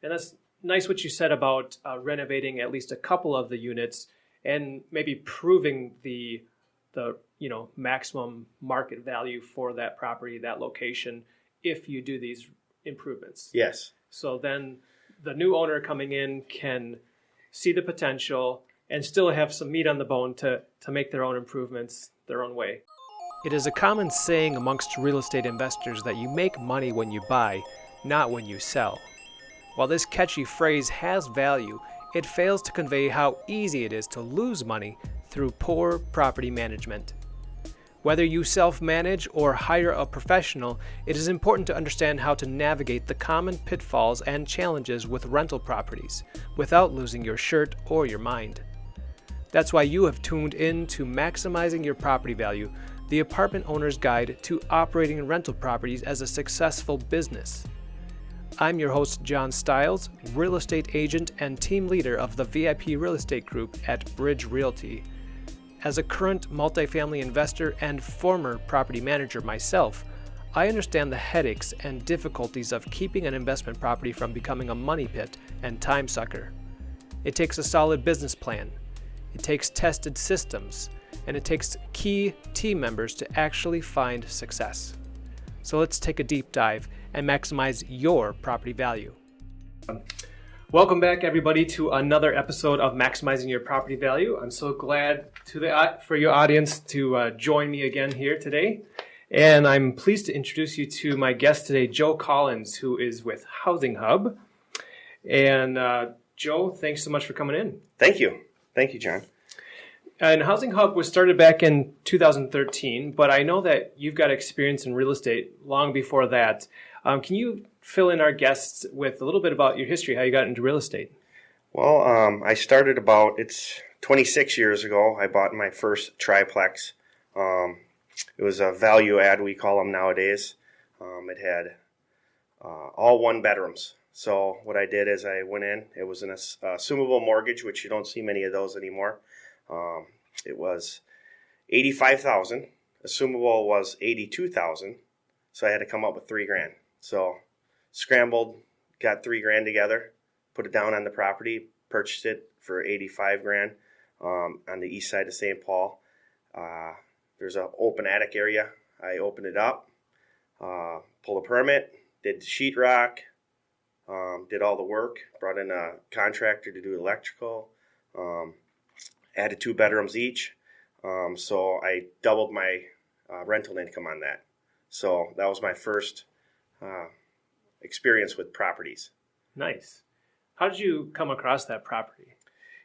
And that's nice what you said about renovating at least a couple of the units and maybe proving the maximum market value for that property, that location, if you do these improvements. Yes. So then the new owner coming in can see the potential and still have some meat on the bone to make their own improvements their own way. It is a common saying amongst real estate investors that you make money when you buy, not when you sell. While this catchy phrase has value, it fails to convey how easy it is to lose money through poor property management. Whether you self-manage or hire a professional, it is important to understand how to navigate the common pitfalls and challenges with rental properties without losing your shirt or your mind. That's why you have tuned in to Maximizing Your Property Value, the apartment owner's guide to operating rental properties as a successful business. I'm your host, John Stiles, real estate agent and team leader of the VIP Real Estate Group at Bridge Realty. As a current multifamily investor and former property manager myself, I understand the headaches and difficulties of keeping an investment property from becoming a money pit and time sucker. It takes a solid business plan, it takes tested systems, and it takes key team members to actually find success. So let's take a deep dive and maximize your property value. Welcome back, everybody, to another episode of Maximizing Your Property Value. I'm so glad for your audience to join me again here today. And I'm pleased to introduce you to my guest today, Joe Collins, who is with Housing Hub. And Joe, thanks so much for coming in. Thank you. Thank you, John. And Housing Hub was started back in 2013, but I know that you've got experience in real estate long before that. Can you fill in our guests with a little bit about your history, how you got into real estate? Well, I started it's 26 years ago. I bought my first triplex. It was a value add, we call them nowadays. It had all one bedrooms. So what I did is I went in. It was an assumable mortgage, which you don't see many of those anymore. It was $85,000. Assumable was $82,000. So I had to come up with $3,000. So scrambled, got $3,000 together, put it down on the property, purchased it for $85,000 on the east side of St. Paul. There's an open attic area. I opened it up, pulled a permit, did the sheetrock, did all the work, brought in a contractor to do electrical, added 2 bedrooms each. So I doubled my rental income on that. So that was my first experience with properties. Nice. How did you come across that property?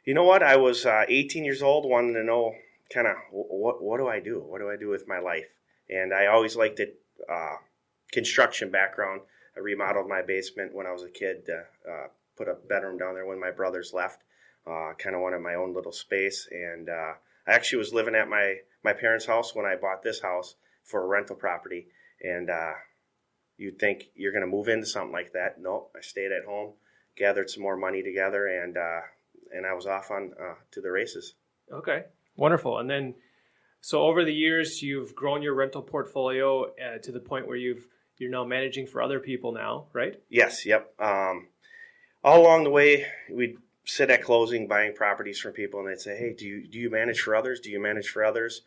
You know what? I was 18 years old, wanted to know kind of what do I do? What do I do with my life? And I always liked it, construction background. I remodeled my basement when I was a kid, put a bedroom down there when my brothers left. Kind of wanted my own little space. And I actually was living at my parents' house when I bought this house for a rental property. And you'd think you're going to move into something like that. Nope, I stayed at home, gathered some more money together, and I was off on to the races. Okay, wonderful. And then, so over the years, you've grown your rental portfolio to the point where you're now managing for other people now, right? Yes, yep. All along the way, we'd sit at closing buying properties from people, and they'd say, hey, do you manage for others? Do you manage for others?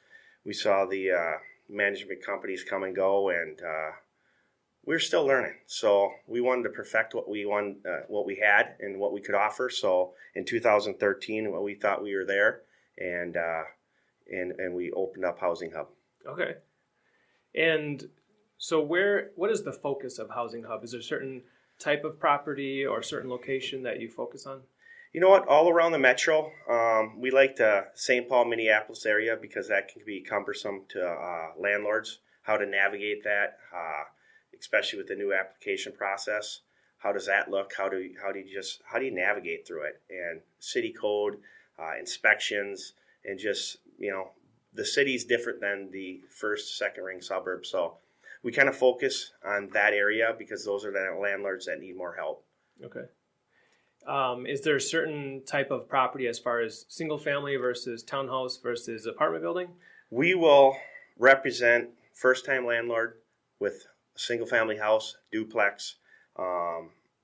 We saw the management companies come and go, and we're still learning. So we wanted to perfect what we had and what we could offer. So in 2013, we thought we were there, and we opened up Housing Hub. Okay. And so what is the focus of Housing Hub? Is there a certain type of property or a certain location that you focus on? You know what? All around the metro, we like the St. Paul, Minneapolis area because that can be cumbersome to landlords. How to navigate that, especially with the new application process. How does that look? How do you navigate through it? And city code, inspections, and just the city's different than the first, second ring suburbs. So we kind of focus on that area because those are the landlords that need more help. Okay. Is there a certain type of property as far as single family versus townhouse versus apartment building? We will represent first-time landlord with a single family house, duplex,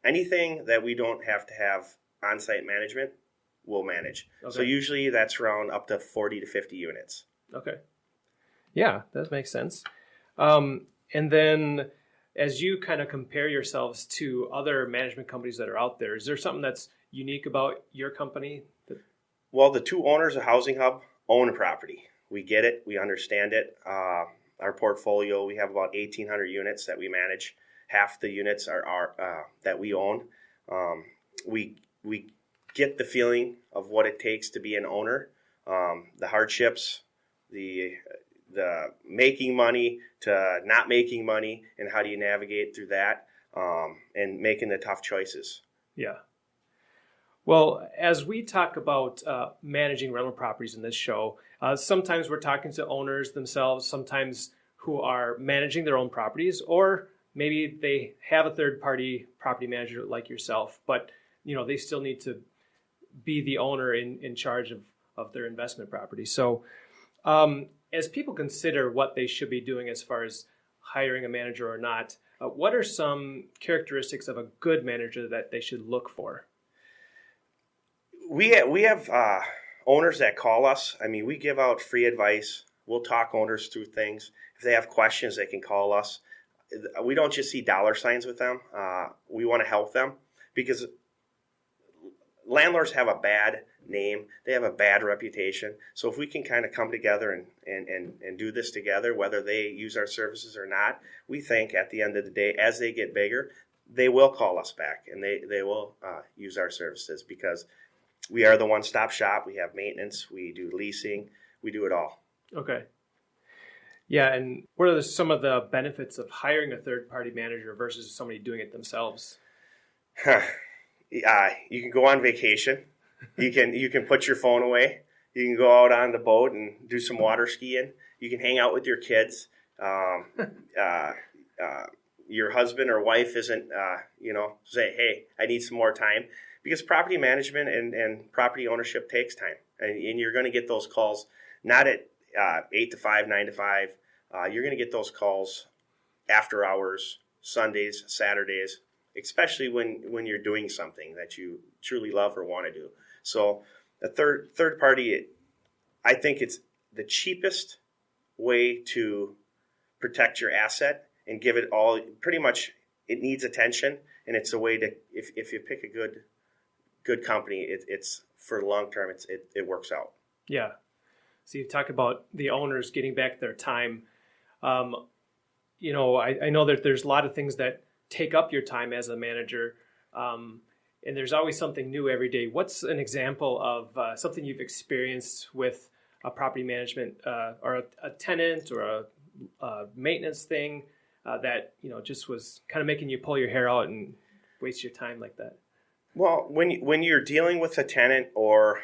anything that we don't have to have on-site management, we'll manage. Okay. So usually that's around up to 40 to 50 units. Okay. Yeah, that makes sense. And then as you kind of compare yourselves to other management companies that are out there, is there something that's unique about your company? Well, the two owners of Housing Hub own a property. We get it. We understand it. Our portfolio, we have about 1,800 units that we manage. Half the units are that we own. We get the feeling of what it takes to be an owner, the hardships, the making money to not making money, and how do you navigate through that, and making the tough choices. Yeah. Well, as we talk about managing rental properties in this show, sometimes we're talking to owners themselves, sometimes who are managing their own properties, or maybe they have a third-party property manager like yourself, but they still need to be the owner in charge of their investment property. So as people consider what they should be doing as far as hiring a manager or not, what are some characteristics of a good manager that they should look for? We have owners that call us. I mean, we give out free advice. We'll talk owners through things. If they have questions, they can call us. We don't just see dollar signs with them. We want to help them because landlords have a bad name. They have a bad reputation. So if we can kind of come together and do this together, whether they use our services or not, we think at the end of the day, as they get bigger, they will call us back and they will use our services because we are the one-stop shop. We have maintenance. We do leasing. We do it all. Okay. Yeah, and what are some of the benefits of hiring a third-party manager versus somebody doing it themselves? You can go on vacation. You can put your phone away. You can go out on the boat and do some water skiing. You can hang out with your kids. Your husband or wife isn't, say, hey, I need some more time. Because property management and property ownership takes time. And you're going to get those calls not at 8 to 5, 9 to 5. You're going to get those calls after hours, Sundays, Saturdays, especially when you're doing something that you truly love or want to do. So a third party, I think it's the cheapest way to protect your asset and give it all. Pretty much, it needs attention, and it's a way to if you pick a good company, it's for the long term. It works out. Yeah. So you talk about the owners getting back their time. I know that there's a lot of things that take up your time as a manager, and there's always something new every day. What's an example of something you've experienced with a property management or a tenant or a maintenance thing that just was kind of making you pull your hair out and waste your time like that? Well, when you're dealing with a tenant or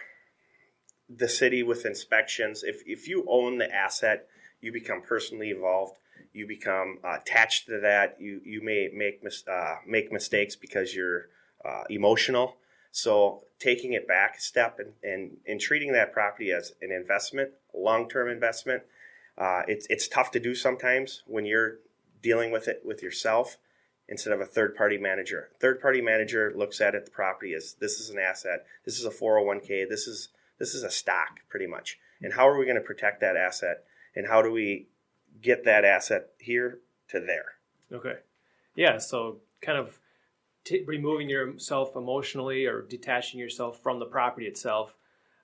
the city with inspections, if you own the asset, you become personally involved. You become attached to that. You may make mistakes because you're emotional. So taking it back a step and treating that property as an investment, a long-term investment, it's tough to do sometimes when you're dealing with it with yourself instead of a third-party manager. Third-party manager looks at it, the property as this is an asset, this is a 401k, this is a stock pretty much. And how are we going to protect that asset? And how do we get that asset here to there? Okay. Yeah, so kind of removing yourself emotionally or detaching yourself from the property itself.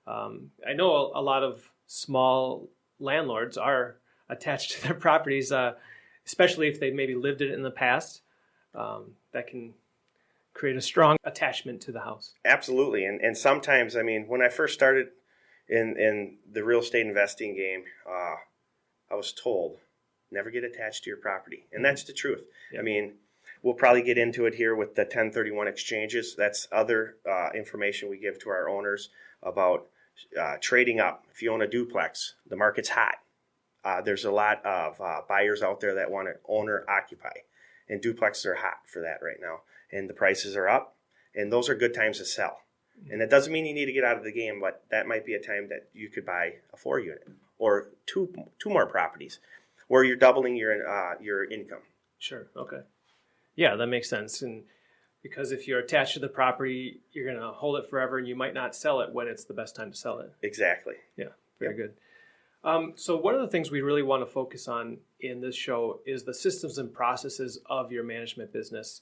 I know a lot of small landlords are attached to their properties, especially if they maybe lived it in the past. That can create a strong attachment to the house. Absolutely. And sometimes, when I first started in the real estate investing game, I was told, never get attached to your property. And that's the truth. Yep. We'll probably get into it here with the 1031 exchanges. That's other information we give to our owners about trading up. If you own a duplex, the market's hot. There's a lot of buyers out there that want to owner occupy. And duplexes are hot for that right now. And the prices are up. And those are good times to sell. And it doesn't mean you need to get out of the game, but that might be a time that you could buy a 4-unit or two more properties where you're doubling your income. Sure. Okay. Yeah, that makes sense. And Because if you're attached to the property, you're going to hold it forever and you might not sell it when it's the best time to sell it. Exactly. Yeah, very good. So one of the things we really want to focus on in this show is the systems and processes of your management business,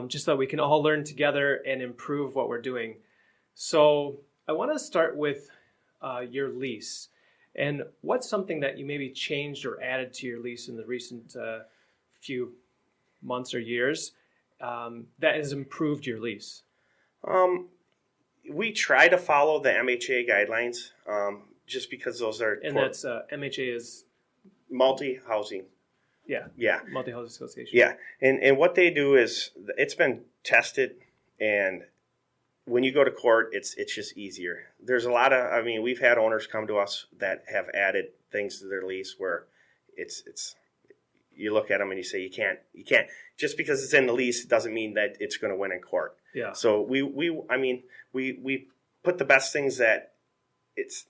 just so we can all learn together and improve what we're doing. So I want to start with your lease. And what's something that you maybe changed or added to your lease in the recent few months or years that has improved your lease? We try to follow the MHA guidelines, just because those are... And that's MHA is... Multi-housing. Yeah. Multi-housing association. Yeah. And what they do is, it's been tested, and when you go to court, it's just easier. There's a lot of... we've had owners come to us that have added things to their lease where it's you look at them and you say, you can't, just because it's in the lease, it doesn't mean that it's going to win in court. Yeah. So we put the best things that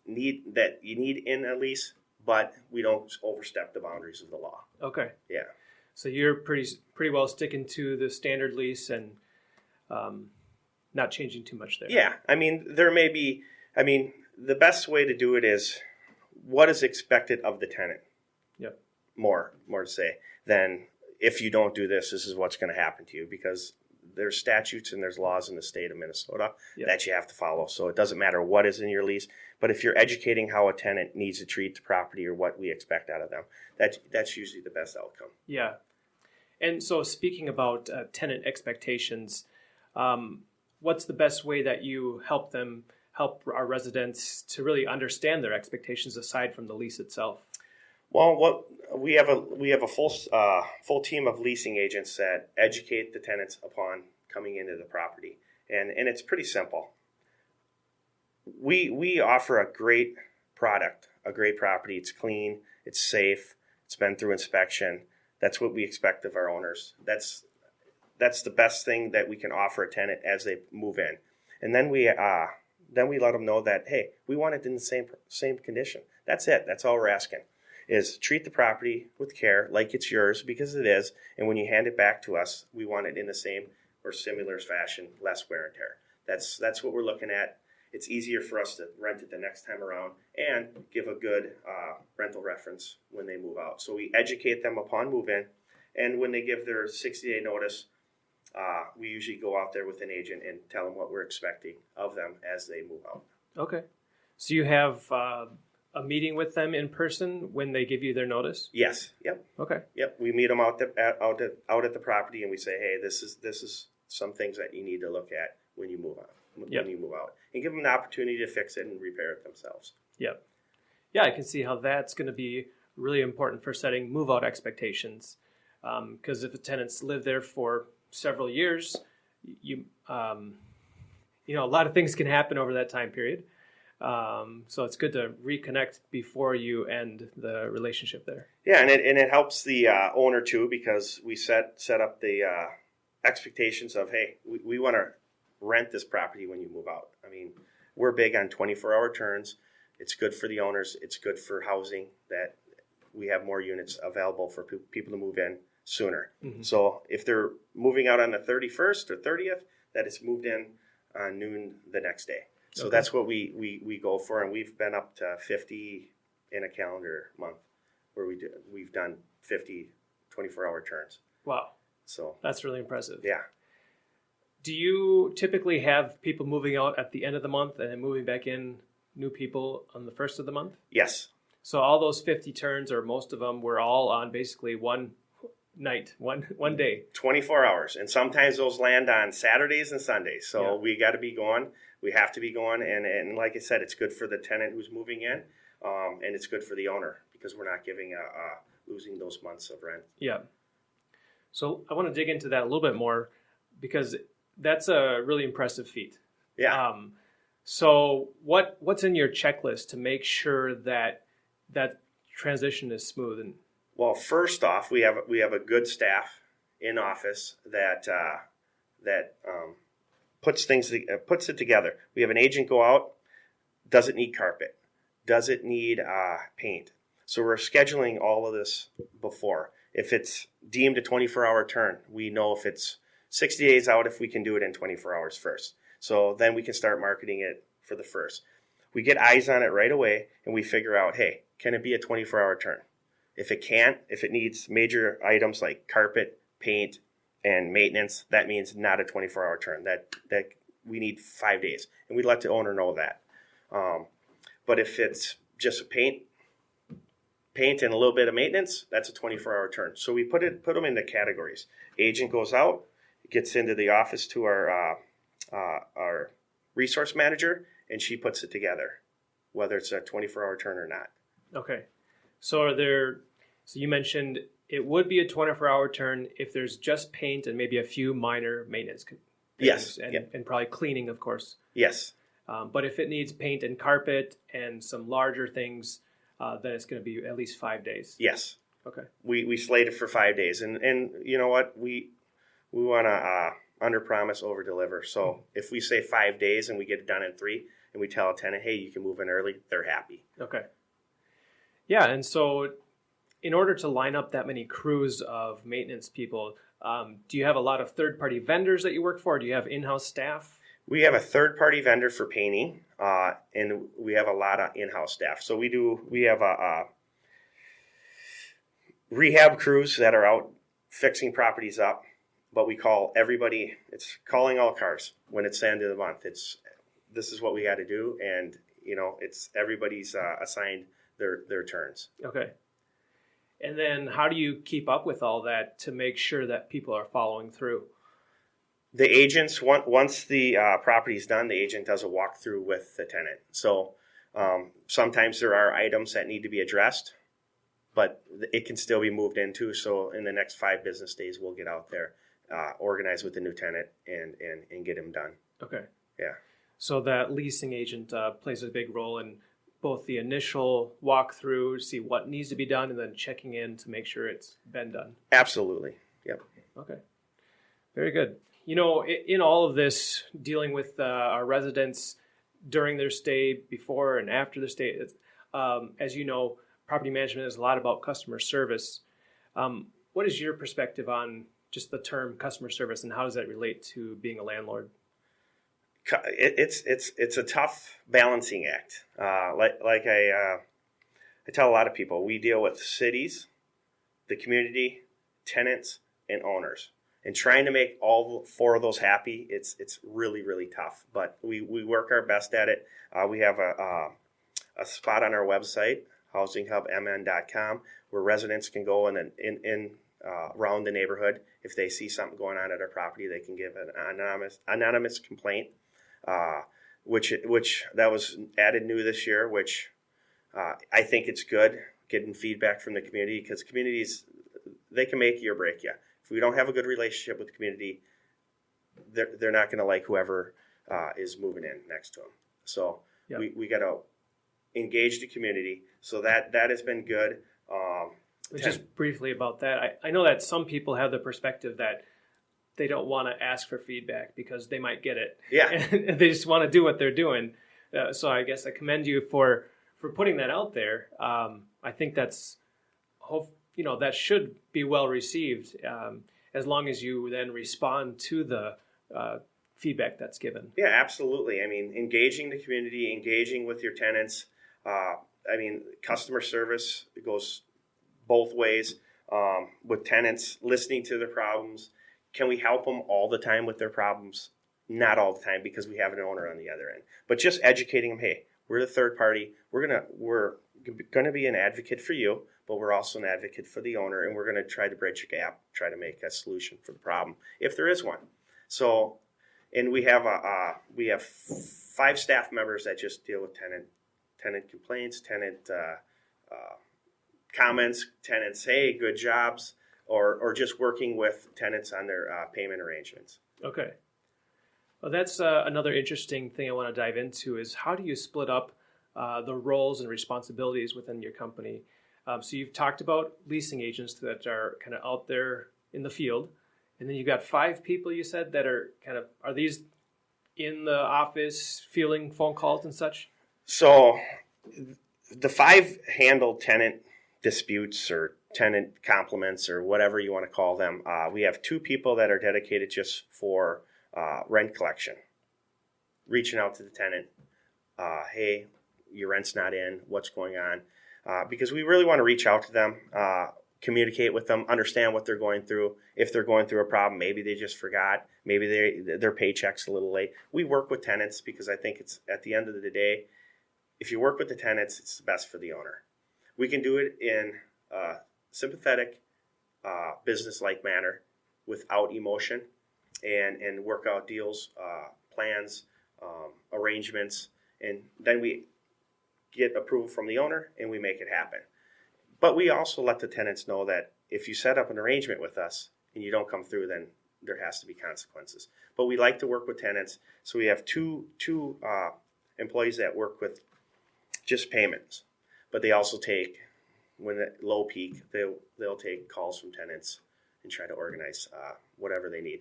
you need in a lease, but we don't overstep the boundaries of the law. Okay. Yeah. So you're pretty well sticking to the standard lease and not changing too much there. Yeah. There may be, the best way to do it is what is expected of the tenant. Yep. More to say than, if you don't do this, this is what's going to happen to you, because there's statutes and there's laws in the state of Minnesota that you have to follow. So it doesn't matter what is in your lease, but if you're educating how a tenant needs to treat the property or what we expect out of them, that's usually the best outcome. Yeah. And so speaking about tenant expectations, what's the best way that you help our residents to really understand their expectations aside from the lease itself? Well, we have a full team of leasing agents that educate the tenants upon coming into the property, and it's pretty simple. We offer a great product, a great property. It's clean, it's safe, it's been through inspection. That's what we expect of our owners. That's the best thing that we can offer a tenant as they move in, and then we let them know that, hey, we want it in the same condition. That's it. That's all we're asking. Is treat the property with care like it's yours, because it is, and when you hand it back to us, we want it in the same or similar fashion, less wear and tear. That's what we're looking at. It's easier for us to rent it the next time around and give a good rental reference when they move out. So we educate them upon move-in, and when they give their 60-day notice, we usually go out there with an agent and tell them what we're expecting of them as they move out. Okay. So you have a meeting with them in person when they give you their notice? Yes. Yep. Okay. Yep. We meet them out at the property, and we say, hey, this is some things that you need to look at when you move out. When you move out, and give them an opportunity to fix it and repair it themselves. Yep. Yeah, I can see how that's going to be really important for setting move-out expectations. Because if the tenants live there for several years, a lot of things can happen over that time period. So it's good to reconnect before you end the relationship there. Yeah, and it helps the owner too, because we set up the expectations of, hey, we want to rent this property when you move out. We're big on 24-hour turns. It's good for the owners. It's good for housing that we have more units available for people to move in sooner. Mm-hmm. So if they're moving out on the 31st or 30th, that it's moved in on noon the next day. So that's what we go for, and we've been up to 50 in a calendar month where we've done 50 24-hour turns. Wow. So that's really impressive. Yeah. Do you typically have people moving out at the end of the month and then moving back in new people on the first of the month? Yes. So all those 50 turns, or most of them, were all on basically one night, one day. 24 hours. And sometimes those land on Saturdays and Sundays. So we got to be going. We have to be going. And like I said, it's good for the tenant who's moving in, and it's good for the owner, because we're not losing those months of rent. Yeah. So I want to dig into that a little bit more, because that's a really impressive feat. Yeah. So what's in your checklist to make sure that transition is smooth? Well, first off, we have a good staff in office that puts it together. We have an agent go out. Does it need carpet? Does it need paint? So we're scheduling all of this before. If it's deemed a 24-hour turn, we know if it's 60 days out if we can do it in 24 hours first. So then we can start marketing it for the first. We get eyes on it right away, and we figure out, hey, can it be a 24-hour turn? If it can't, if it needs major items like carpet, paint, and maintenance, that means not a 24-hour turn. That we need 5 days, and we let the owner know that. But if it's just paint and a little bit of maintenance, that's a 24-hour turn. So we put them into categories. Agent goes out, gets into the office to our resource manager, and she puts it together, whether it's a 24-hour turn or not. Okay. So you mentioned it would be a 24-hour turn if there's just paint and maybe a few minor maintenance things. Yes. And probably cleaning, of course. Yes. But if it needs paint and carpet and some larger things, then it's going to be at least 5 days. Yes. Okay. We slate it for 5 days. And you know what? We want to under promise, over deliver. So if we say 5 days and we get it done in 3, and we tell a tenant, hey, you can move in early, they're happy. Okay. Yeah, and so in order to line up that many crews of maintenance people, do you have a lot of third-party vendors that you work for? Do you have in-house staff? We have a third-party vendor for painting, and we have a lot of in-house staff. So we have a rehab crews that are out fixing properties up, but we call everybody, it's calling all cars when it's the end of the month. This is what we got to do, and it's everybody's assigned their turns. Okay. And then how do you keep up with all that to make sure that people are following through? The agents, once the property's done, the agent does a walkthrough with the tenant. So sometimes there are items that need to be addressed, but it can still be moved into. So in the next 5 business days, we'll get out there, organize with the new tenant, and get him done. Okay. Yeah. So that leasing agent plays a big role in both the initial walkthrough, see what needs to be done, and then checking in to make sure it's been done. Absolutely. Yep. Okay. Very good. In all of this, dealing with our residents during their stay, before and after the stay, as you know, property management is a lot about customer service. What is your perspective on just the term customer service, and how does that relate to being a landlord? It's a tough balancing act. Like I tell a lot of people, we deal with cities, the community, tenants, and owners. And trying to make all 4 of those happy, it's really, really tough. But we work our best at it. We have a spot on our website, housinghubmn.com, where residents can go in around the neighborhood. If they see something going on at their property, they can give an anonymous complaint, which that was added new this year, which I think it's good, getting feedback from the community, because communities, they can make you or break you. If we don't have a good relationship with the community, they're not going to like whoever is moving in next to them. So yep. we got to engage the community. So that has been good. Just briefly about that, I know that some people have the perspective that they don't want to ask for feedback because they might get it. Yeah. And they just want to do what they're doing. So I guess I commend you for putting that out there. I think that's that should be well received, as long as you then respond to the feedback that's given. Yeah, absolutely. I mean, engaging the community, engaging with your tenants. Customer service goes both ways. With tenants, listening to their problems. Can we help them all the time with their problems? Not all the time, because we have an owner on the other end. But just educating them, hey, we're the third party. We're gonna be an advocate for you, but we're also an advocate for the owner, and we're gonna try to bridge a gap, try to make a solution for the problem, if there is one. So, and we have 5 staff members that just deal with tenant complaints, tenant comments, tenants, hey, good jobs, or just working with tenants on their payment arrangements. Okay. Well, that's another interesting thing I want to dive into is how do you split up the roles and responsibilities within your company? So you've talked about leasing agents that are kind of out there in the field, and then you've got 5 people you said that are are these in the office fielding phone calls and such? So the 5 handle tenant disputes or tenant compliments or whatever you want to call them. We have 2 people that are dedicated just for rent collection, reaching out to the tenant. Hey, your rent's not in. What's going on? Because we really want to reach out to them, communicate with them, understand what they're going through. If they're going through a problem, maybe they just forgot. Maybe their paycheck's a little late. We work with tenants because I think it's at the end of the day, if you work with the tenants, it's the best for the owner. We can do it in a sympathetic, business-like manner without emotion and work out deals, plans, arrangements, and then we get approval from the owner and we make it happen. But we also let the tenants know that if you set up an arrangement with us and you don't come through, then there has to be consequences. But we like to work with tenants, so we have two employees that work with just payments. But they also take, when at low peak, they'll take calls from tenants and try to organize whatever they need.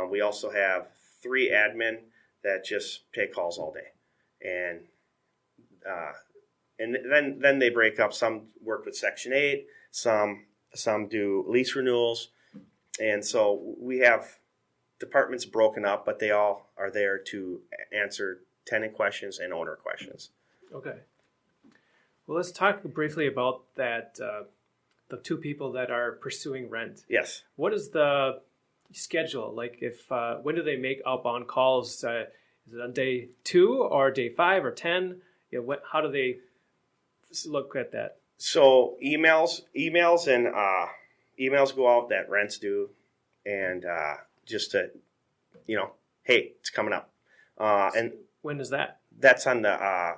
We also have 3 admin that just take calls all day, and then they break up. Some work with Section 8, some do lease renewals, and so we have departments broken up, but they all are there to answer tenant questions and owner questions. Okay. Well, let's talk briefly about that. The 2 people that are pursuing rent. Yes. What is the schedule? Like, if when do they make outbound calls? Is it on day 2 or day 5 or 10? How do they look at that? So emails and emails go out that rent's due, and just to, hey, it's coming up. And when is that? That's on the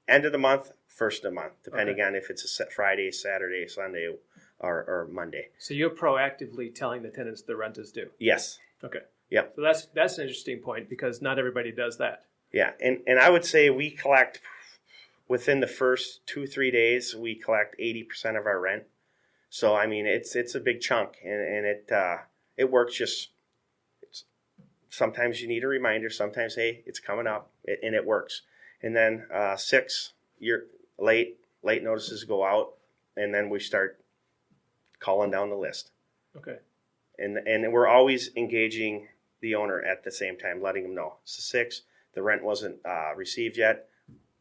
end of the month, first of the month, depending on if it's a Friday, Saturday, Sunday, or Monday. So you're proactively telling the tenants the rent is due? Yes. Okay. Yep. So that's an interesting point because not everybody does that. Yeah, and I would say we collect, within the first 2-3 days, we collect 80% of our rent. So I mean, it's a big chunk, and it works. Just sometimes you need a reminder. Sometimes, hey, it's coming up, and it works. And then 6, you're late notices go out, and then we start calling down the list. Okay. And we're always engaging the owner at the same time, letting them know it's the 6th. The rent wasn't received yet.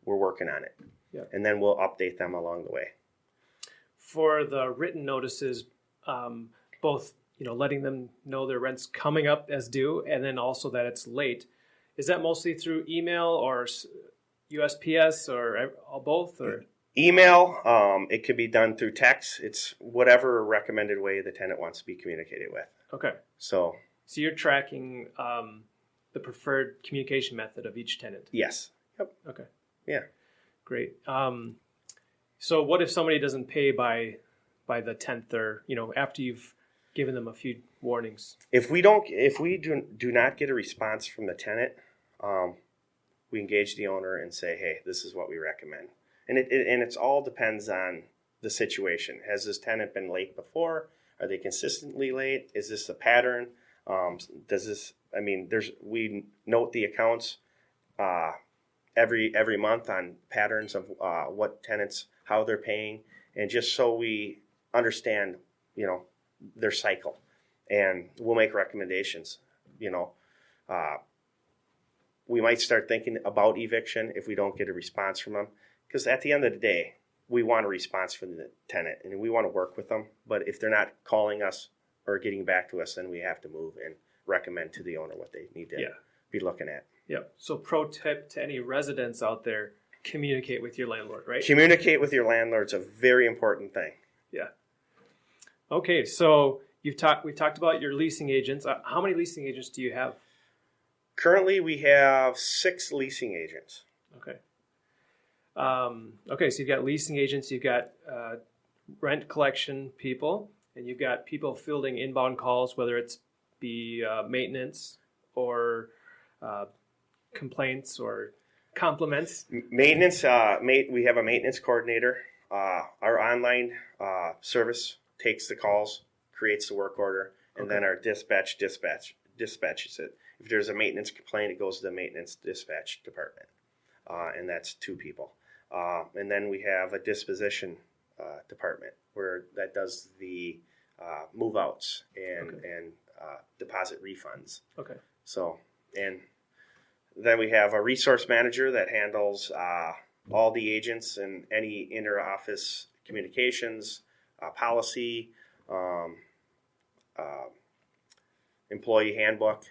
We're working on it. Yep. And then we'll update them along the way. For the written notices, both letting them know their rent's coming up as due, and then also that it's late. Is that mostly through email or USPS or both? Or email? It could be done through text. It's whatever recommended way the tenant wants to be communicated with. Okay. So you're tracking the preferred communication method of each tenant? Yes. Yep. Okay. Yeah. Great. So what if somebody doesn't pay by the 10th, or after you've given them a few warnings? If we do not get a response from the tenant, we engage the owner and say, hey, this is what we recommend. And it all depends on the situation. Has this tenant been late before? Are they consistently late? Is this a pattern? We note the accounts every month on patterns of what tenants, how they're paying, and just so we understand, their cycle, and we'll make recommendations. We might start thinking about eviction if we don't get a response from them, because at the end of the day, we want a response from the tenant and we want to work with them. But if they're not calling us or getting back to us, then we have to move and recommend to the owner what they need to be looking at. Yep. So pro tip to any residents out there, communicate with your landlord, right? Communicate with your landlord is a very important thing. Yeah. Okay, so we talked about your leasing agents. How many leasing agents do you have? Currently, we have 6 leasing agents. Okay. So you've got leasing agents, you've got rent collection people, and you've got people fielding inbound calls, whether it's be maintenance or complaints or compliments. Maintenance, we have a maintenance coordinator. Our online service takes the calls, creates the work order, and then our dispatches it. If there's a maintenance complaint, it goes to the maintenance dispatch department, and that's 2 people. And then we have a disposition department where that does the move outs and Okay. and deposit refunds. Okay. So, and then we have a resource manager that handles all the agents and any inter-office communications, policy, employee handbook,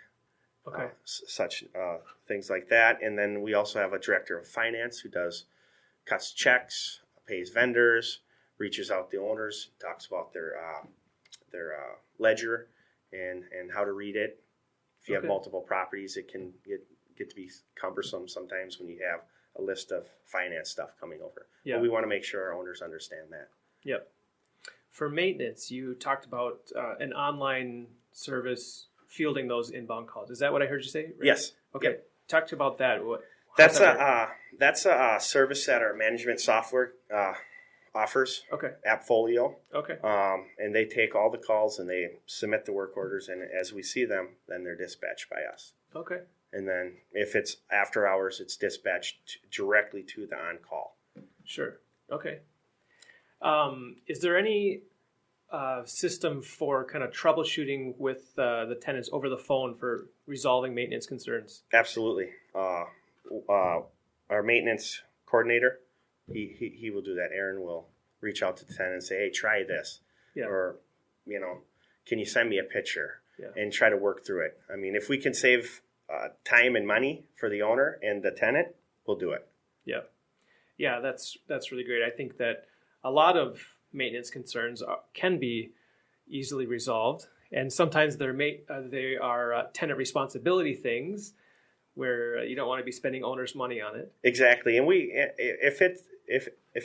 Okay. such things like that. And then we also have a director of finance who cuts checks, pays vendors, reaches out to owners, talks about their ledger and how to read it. If you have Okay. multiple properties, it can get to be cumbersome sometimes when you have a list of finance stuff coming over. Yeah. But we want to make sure our owners understand that. Yep. For maintenance, you talked about an online service fielding those inbound calls. Is that what I heard you say? Right? Yes. Okay. Yep. Talk to about that. That's a service that our management software offers, Okay. Appfolio. Okay. And they take all the calls and they submit the work orders, and as we see them, then they're dispatched by us. Okay. And then if it's after hours, it's dispatched directly to the on-call. Sure. Okay. Is there any system for kind of troubleshooting with the tenants over the phone for resolving maintenance concerns? Absolutely. Our maintenance coordinator, he will do that. Aaron will reach out to the tenant and say, hey, try this. Yeah. Or, can you send me a picture? Yeah. And try to work through it. I mean, if we can save time and money for the owner and the tenant, we'll do it. Yeah. Yeah, that's really great. I think that a lot of maintenance concerns can be easily resolved, and sometimes they are tenant responsibility things where you don't want to be spending owner's money on it. Exactly, and if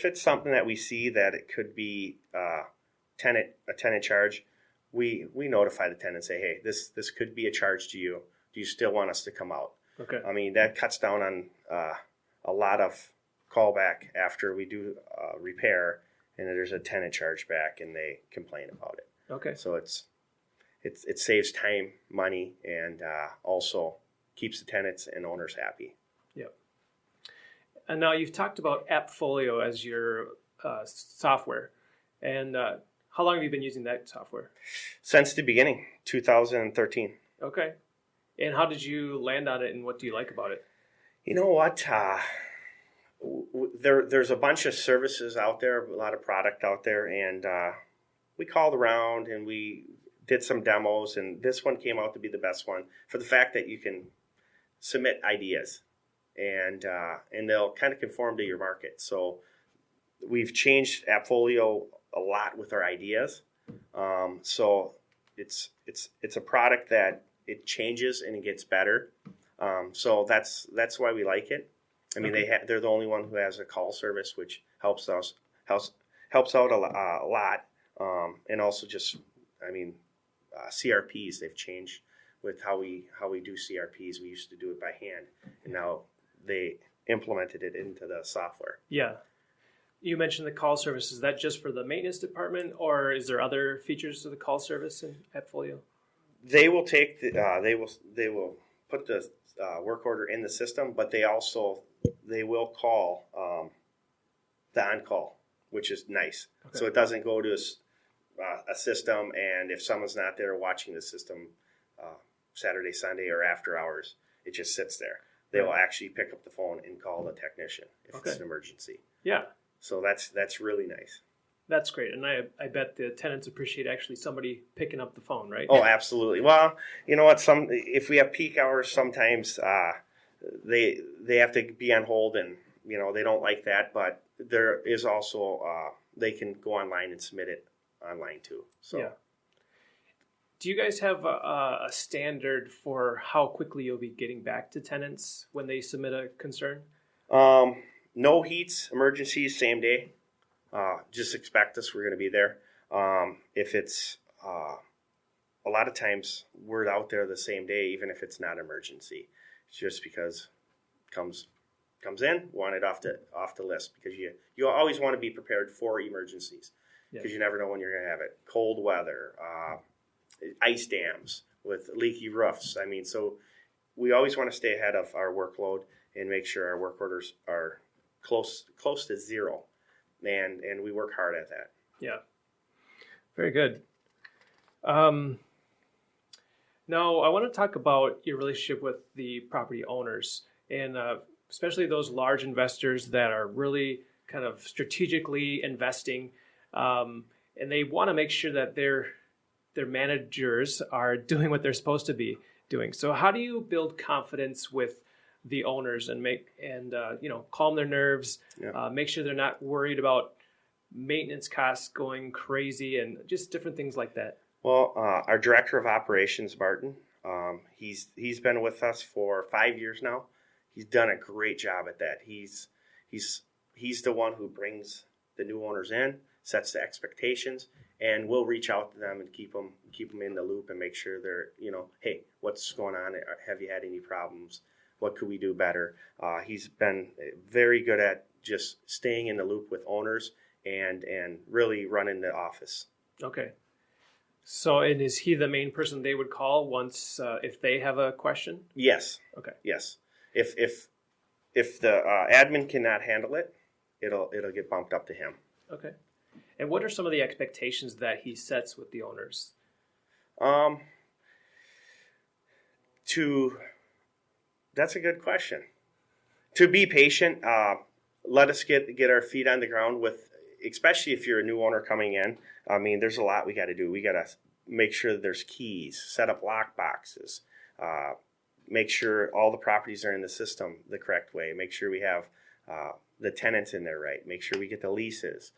it's something that we see that it could be a tenant charge, we notify the tenant and say, hey, this could be a charge to you. Do you still want us to come out? Okay. I mean, that cuts down on a lot of callback after we do repair, and there's a tenant charge back, and they complain about it. Okay. So it saves time, money, and also keeps the tenants and owners happy. Yep. And now you've talked about Appfolio as your software, and how long have you been using that software? Since the beginning, 2013. Okay. And how did you land on it, and what do you like about it? You know what? There's a bunch of services out there, a lot of product out there, and we called around and we did some demos, and this one came out to be the best one for the fact that you can submit ideas, and they'll kind of conform to your market. So we've changed Appfolio a lot with our ideas. So it's a product that it changes and it gets better. So that's why we like it. I mean, Okay. they're the only one who has a call service, which helps out a lot. And also just, CRPs, they've changed with how we do CRPs. We used to do it by hand, and now they implemented it into the software. Yeah. You mentioned the call service. Is that just for the maintenance department, or is there other features to the call service in Appfolio? They will take they will put the work order in the system, but they will call the on-call, which is nice. Okay. So it doesn't go to a system, and if someone's not there watching the system Saturday, Sunday, or after hours, it just sits there. They will actually pick up the phone and call the technician if Okay. it's an emergency. Yeah, So that's really nice. that's great. And I bet the tenants appreciate actually somebody picking up the phone, right? Oh, absolutely. Well, you know what? If we have peak hours, sometimes they have to be on hold, and they don't like that. But there is also they can go online and submit it online too. So Yeah. Do you guys have a standard for how quickly you'll be getting back to tenants when they submit a concern? No heats, emergencies, same day. Just expect us. We're going to be there. If it's a lot of times we're out there the same day, even if it's not emergency. It's just because comes in, want it off the list, because you always want to be prepared for emergencies, because you never know when you're going to have it. Cold weather, ice dams with leaky roofs. I mean, so we always want to stay ahead of our workload and make sure our work orders are close to zero. and we work hard at that. Yeah. Very good. Now, I want to talk about your relationship with the property owners, and especially those large investors that are really kind of strategically investing, and they want to make sure that their managers are doing what they're supposed to be doing. So, how do you build confidence with the owners and calm their nerves, make sure they're not worried about maintenance costs going crazy and just different things like that? Well, our director of operations, Martin, he's been with us for 5 years now. He's done a great job at that. He's the one who brings the new owners in, sets the expectations, and we'll reach out to them and keep them in the loop and make sure they're, hey, what's going on? Have you had any problems? What could we do better? He's been very good at just staying in the loop with owners and really running the office. Okay. So, and is he the main person they would call once if they have a question? Yes. Okay. Yes. If the admin cannot handle it, it'll get bumped up to him. Okay. And what are some of the expectations that he sets with the owners? That's a good question. To be patient, let us get our feet on the ground with, especially if you're a new owner coming in. I mean, there's a lot we got to do. We got to make sure that there's keys, set up lock boxes, make sure all the properties are in the system the correct way, make sure we have the tenants in there right, make sure we get the leases,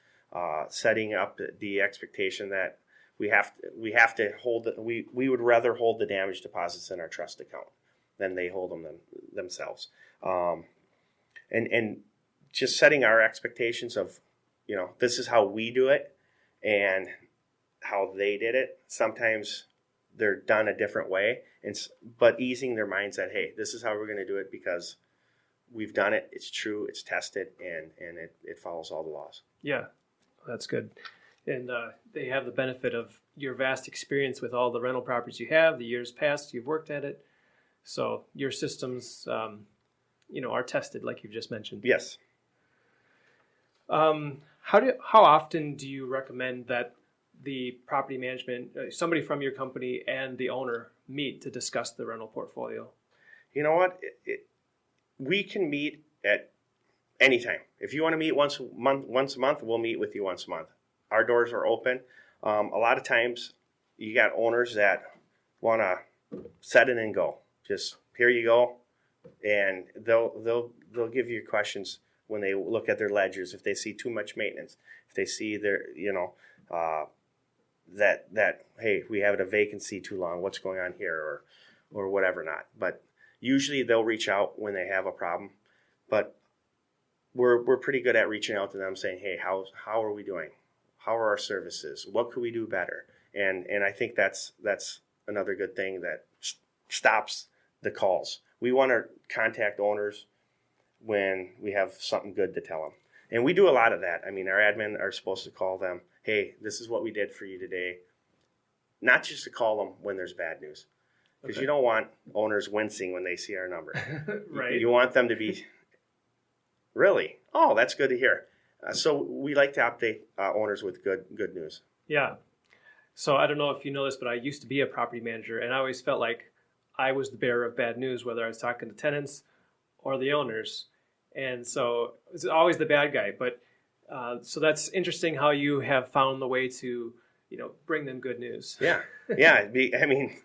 setting up the expectation that we have to hold we would rather hold the damage deposits in our trust account than they hold them themselves, and just setting our expectations of, this is how we do it and how they did it. Sometimes they're done a different way, but easing their minds that, hey, this is how we're going to do it because we've done it, it's true, it's tested, and it follows all the laws. Yeah, that's good. And they have the benefit of your vast experience with all the rental properties you have, the years past you've worked at it. So your systems, are tested, like you've just mentioned. Yes. How often do you recommend that the property management, somebody from your company and the owner meet to discuss the rental portfolio? You know what? We can meet at any time. If you want to meet once a month, we'll meet with you once a month. Our doors are open. A lot of times, you got owners that want to set it and go. Just here you go, and they'll give you questions when they look at their ledgers. If they see too much maintenance, if they see their that hey, we have a vacancy too long, what's going on here, or whatever not. But usually they'll reach out when they have a problem. But we're pretty good at reaching out to them, saying, hey, how are we doing? How are our services? What could we do better? And I think that's another good thing that stops the calls. We want to contact owners when we have something good to tell them. And we do a lot of that. I mean, our admin are supposed to call them, hey, this is what we did for you today. Not just to call them when there's bad news. Because you don't want owners wincing when they see our number. Right. You want them to be, really? Oh, that's good to hear. So we like to update owners with good news. Yeah. So I don't know if you know this, but I used to be a property manager, and I always felt like I was the bearer of bad news, whether I was talking to tenants or the owners. And so it's always the bad guy. But so that's interesting how you have found the way to, bring them good news. Yeah. Yeah. I mean,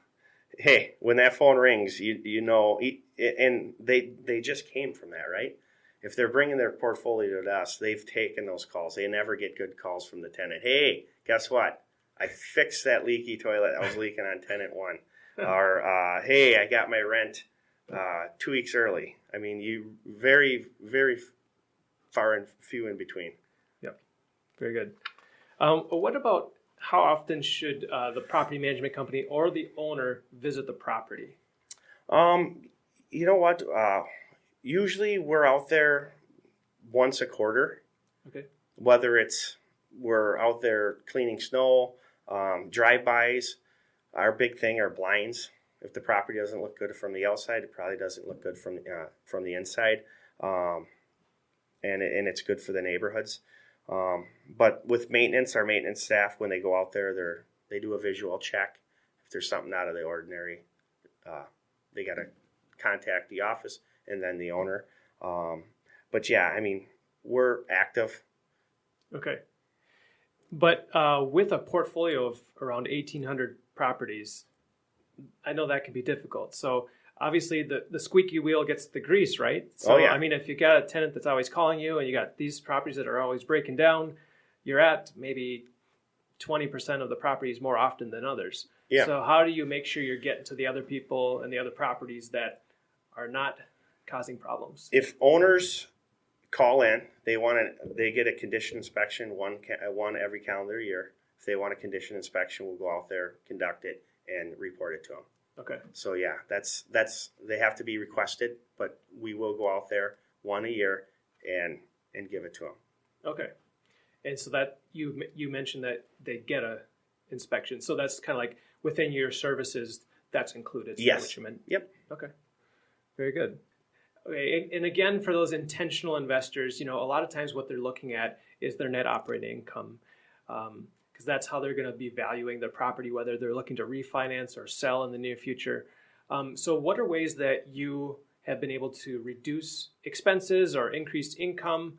hey, when that phone rings, and they just came from that, right? If they're bringing their portfolio to us, they've taken those calls. They never get good calls from the tenant. Hey, guess what? I fixed that leaky toilet. I was leaking on tenant one. Or, hey, I got my rent 2 weeks early. I mean, you very, very far and few in between. Yep. Very good. What about how often should the property management company or the owner visit the property? You know what? Usually we're out there once a quarter. Okay. Whether we're out there cleaning snow, drive-bys. Our big thing are blinds. If the property doesn't look good from the outside, it probably doesn't look good from the inside, and it's good for the neighborhoods. But with maintenance, our maintenance staff, when they go out there, they do a visual check. If there's something out of the ordinary, they got to contact the office and then the owner. But yeah, I mean, we're active. Okay. But with a portfolio of around 1,800 properties, I know that can be difficult. So obviously the squeaky wheel gets the grease, right? So, Oh, yeah. I mean, if you got a tenant that's always calling you and you got these properties that are always breaking down, you're at maybe 20% of the properties more often than others. Yeah. So how do you make sure you're getting to the other people and the other properties that are not causing problems? If owners call in, they get a condition inspection one every calendar year. If they want a condition inspection, we'll go out there, conduct it, and report it to them. Okay. So yeah, that's they have to be requested, but we will go out there one a year and give it to them. Okay. And so that you mentioned that they get a inspection. So that's kind of like within your services, that's included. Is Yes. that what you meant? Yep. Okay. Very good. Okay. And again, for those intentional investors, a lot of times what they're looking at is their net operating income. Because that's how they're going to be valuing their property, whether they're looking to refinance or sell in the near future. So what are ways that you have been able to reduce expenses or increase income,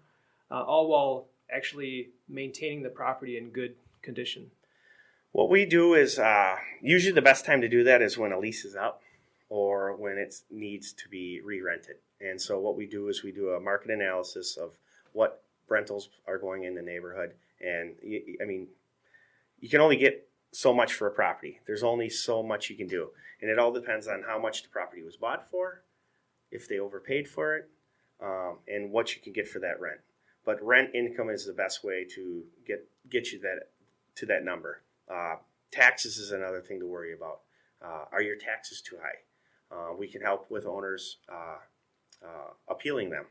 all while actually maintaining the property in good condition? What we do is usually the best time to do that is when a lease is up or when it needs to be re-rented. And so what we do is we do a market analysis of what rentals are going in the neighborhood. And I mean, you can only get so much for a property. There's only so much you can do. And it all depends on how much the property was bought for, if they overpaid for it, and what you can get for that rent. But rent income is the best way to get you to that number. Taxes is another thing to worry about. Are your taxes too high? We can help with owners appealing them.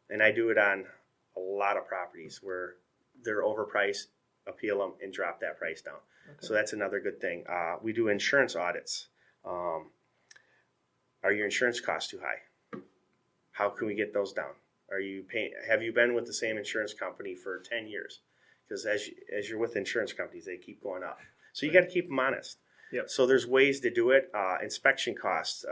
And I do it on a lot of properties where they're overpriced, appeal them, and drop that price down. Okay. So that's another good thing. We do insurance audits. Are your insurance costs too high? How can we get those down? Have you been with the same insurance company for 10 years? Because as you're with insurance companies, they keep going up. So you got to keep them honest. Yep. So there's ways to do it. Inspection costs.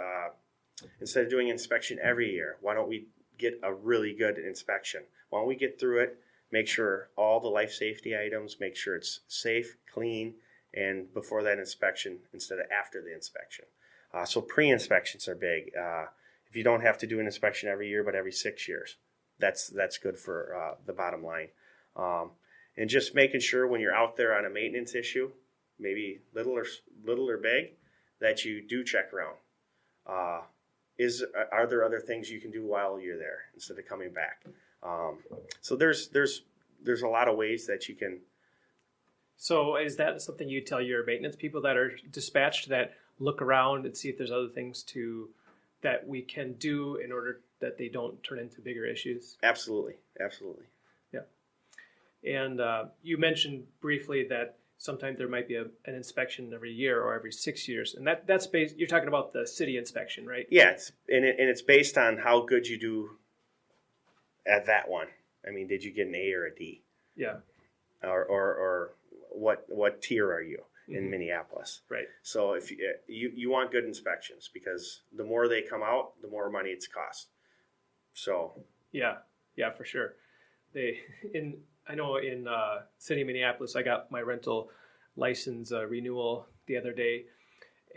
Instead of doing inspection every year, why don't we get a really good inspection? Why don't we get through it, make sure all the life safety items, make sure it's safe, clean, and before that inspection instead of after the inspection. So pre-inspections are big. If you don't have to do an inspection every year, but every 6 years, that's good for the bottom line. And just making sure when you're out there on a maintenance issue, maybe little or big, that you do check around. Are there other things you can do while you're there instead of coming back? So there's a lot of ways that you can. So is that something you tell your maintenance people that are dispatched that look around and see if there's other things that we can do in order that they don't turn into bigger issues? Absolutely. Yeah. And you mentioned briefly that sometimes there might be an inspection every year or every 6 years, and that's based. You're talking about the city inspection, right? Yeah, it's based on how good you do at that one. I mean, did you get an A or a D? Yeah. Or what tier are you in Minneapolis? Right. So if you want good inspections, because the more they come out, the more money it's cost. So yeah, for sure. I know in city of Minneapolis, I got my rental license renewal the other day,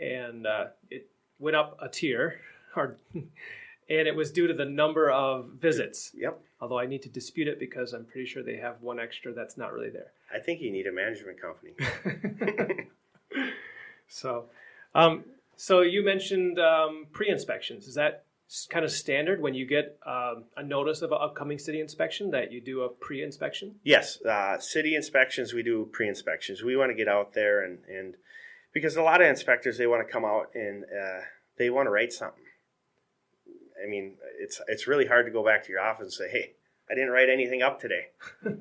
and it went up a tier, and it was due to the number of visits. Yep. Although I need to dispute it because I'm pretty sure they have one extra that's not really there. I think you need a management company. So you mentioned pre-inspections. Is that kind of standard when you get a notice of an upcoming city inspection that you do a pre-inspection? Yes. City inspections, we do pre-inspections. We want to get out there and because a lot of inspectors, they want to come out and they want to write something. I mean, it's really hard to go back to your office and say, hey, I didn't write anything up today.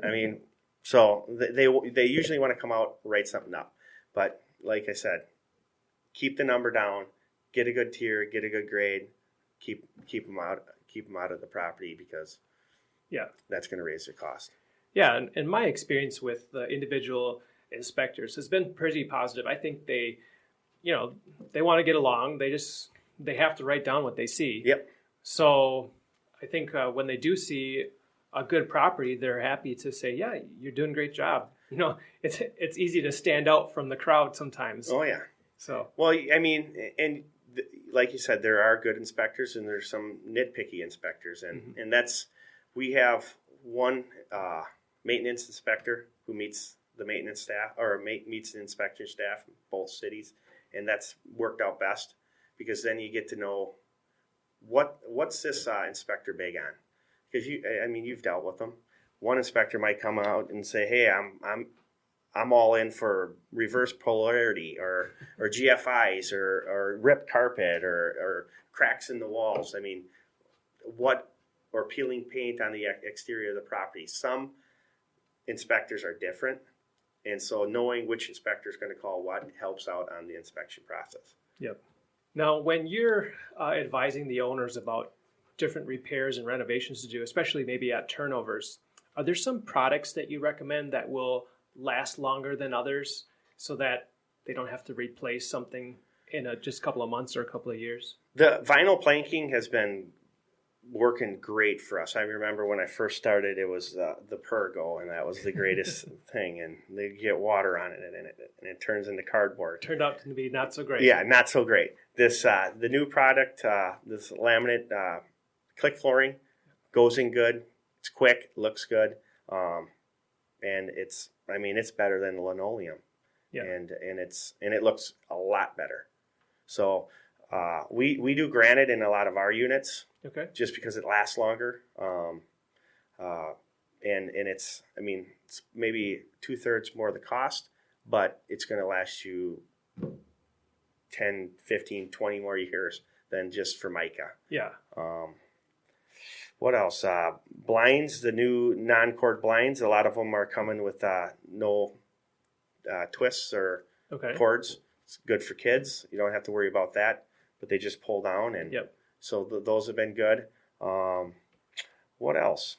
I mean, so they usually want to come out, write something up. But like I said, keep the number down, get a good tier, get a good grade, keep them out of the property because that's going to raise their cost. Yeah, and my experience with the individual inspectors has been pretty positive. I think they, they want to get along. They have to write down what they see. Yep. So I think when they do see a good property, they're happy to say, "Yeah, you're doing a great job." It's easy to stand out from the crowd sometimes. Oh yeah. So well, I mean, and like you said, there are good inspectors and there's some nitpicky inspectors, and we have one maintenance inspector who meets the maintenance staff or meets the inspection staff in both cities, and that's worked out best because then you get to know what's this inspector big on, because you've dealt with them. One inspector might come out and say, "Hey, I'm all in for reverse polarity or GFIs or ripped carpet or cracks in the walls." I mean, or peeling paint on the exterior of the property. Some inspectors are different, and so knowing which inspector is going to call what helps out on the inspection process. Yep. Now, when you're advising the owners about different repairs and renovations to do, especially maybe at turnovers, are there some products that you recommend that will last longer than others so that they don't have to replace something in just a couple of months or a couple of years? The vinyl planking has been working great for us. I remember when I first started, it was the Pergo, and that was the greatest thing. And they get water on it, and it turns into cardboard. Turned out to be not so great. Yeah, not so great. This the new product, this laminate click flooring, goes in good. It's quick, looks good, and it's better than linoleum. Yeah. And it looks a lot better. So we do granite in a lot of our units. Okay. Just because it lasts longer, and it's maybe 2/3 more the cost, but it's going to last you 10, 15, 20 more years than just Formica. Yeah. What else? Blinds, the new non-cord blinds. A lot of them are coming with no twists or cords. It's good for kids. You don't have to worry about that, but they just pull down and. Yep. So those have been good. What else?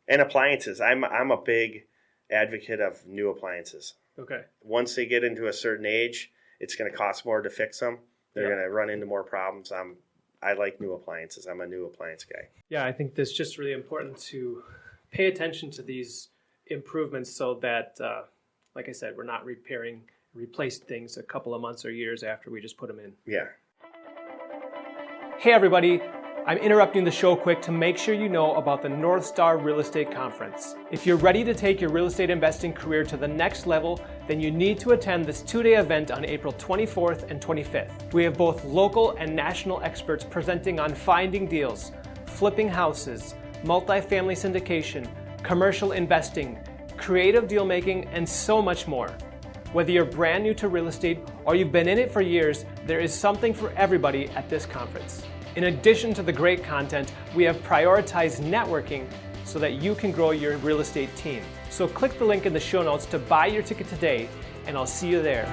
And appliances. I'm a big advocate of new appliances. Okay. Once they get into a certain age, it's going to cost more to fix them. They're going to run into more problems. I like new appliances. I'm a new appliance guy. Yeah, I think that's just really important to pay attention to these improvements so that, like I said, we're not replace things a couple of months or years after we just put them in. Yeah. Hey everybody, I'm interrupting the show quick to make sure you know about the North Star Real Estate Conference. If you're ready to take your real estate investing career to the next level, then you need to attend this 2-day event on April 24th and 25th. We have both local and national experts presenting on finding deals, flipping houses, multifamily syndication, commercial investing, creative deal making, and so much more. Whether you're brand new to real estate or you've been in it for years, there is something for everybody at this conference. In addition to the great content, we have prioritized networking so that you can grow your real estate team. So click the link in the show notes to buy your ticket today, and I'll see you there.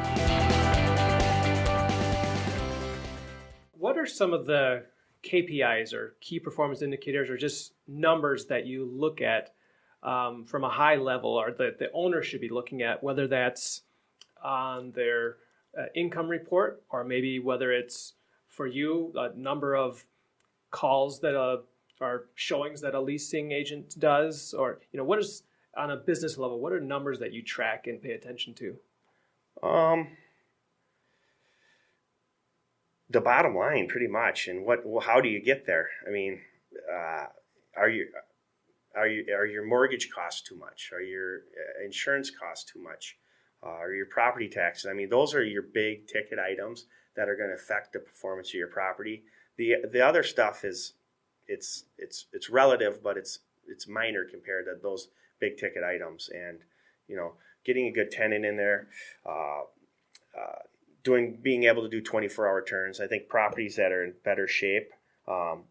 What are some of the KPIs or key performance indicators or just numbers that you look at from a high level or that the owner should be looking at, whether that's on their income report, or maybe whether it's for you a number of calls that are showings that a leasing agent does, or what is on a business level? What are numbers that you track and pay attention to? The bottom line, pretty much, and how do you get there? I mean, are your mortgage costs too much? Are your insurance costs too much? Or your property taxes. I mean, those are your big ticket items that are going to affect the performance of your property. The other stuff is it's relative, but it's minor compared to those big ticket items. And getting a good tenant in there, being able to do 24-hour turns. I think properties that are in better shape,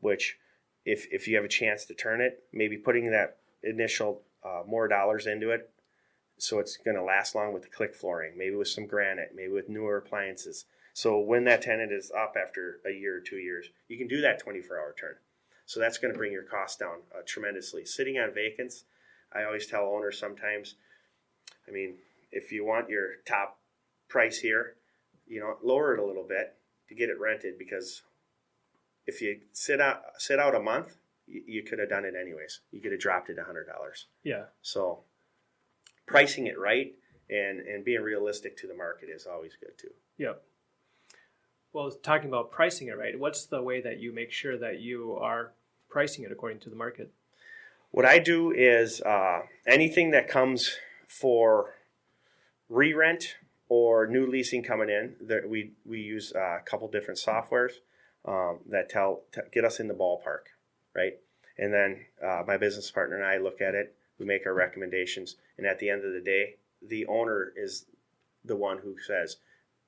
which if you have a chance to turn it, maybe putting that initial more dollars into it. So it's going to last long with the click flooring, maybe with some granite, maybe with newer appliances. So when that tenant is up after a year or 2 years, you can do that 24-hour turn. So that's going to bring your costs down tremendously. Sitting on vacants, I always tell owners sometimes, I mean, if you want your top price here, lower it a little bit to get it rented, because if you sit out a month, you could have done it anyways. You could have dropped it $100. Yeah. So pricing it right and being realistic to the market is always good too. Yep. Well, talking about pricing it right, what's the way that you make sure that you are pricing it according to the market? What I do is anything that comes for re-rent or new leasing coming in, that we use a couple different softwares that get us in the ballpark, right? And then my business partner and I look at it. We make our recommendations, and at the end of the day, the owner is the one who says,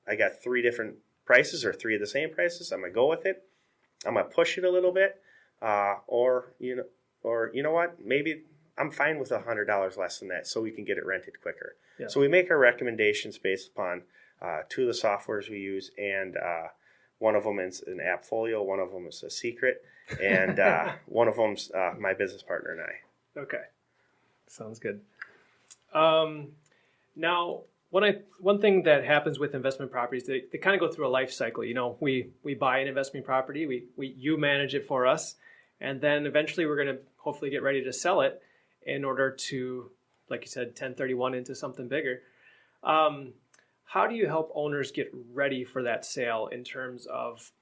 "I got 3 different prices or 3 of the same prices. I'm gonna go with it. I'm gonna push it a little bit, or you know what? Maybe I'm fine with $100 less than that, so we can get it rented quicker." Yeah. So we make our recommendations based upon 2 of the softwares we use, and one of them is an Appfolio, one of them is a Secret, and one of them's my business partner and I. Okay, sounds good. Now, one thing that happens with investment properties, they kind of go through a life cycle. We buy an investment property, you manage it for us, and then eventually we're going to hopefully get ready to sell it in order to, like you said, 1031 into something bigger. How do you help owners get ready for that sale in terms of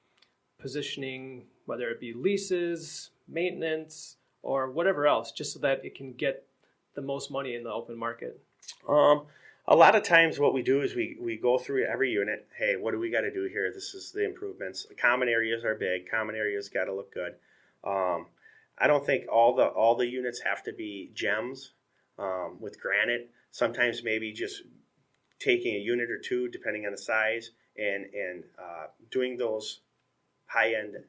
positioning, whether it be leases, maintenance, or whatever else, just so that it can get the most money in the open market? A lot of times what we do is we go through every unit. Hey, what do we got to do here? This is the improvements. Common areas are big. Common areas got to look good. I don't think all the units have to be gems with granite. Sometimes maybe just taking a unit or 2, depending on the size, and doing those high-end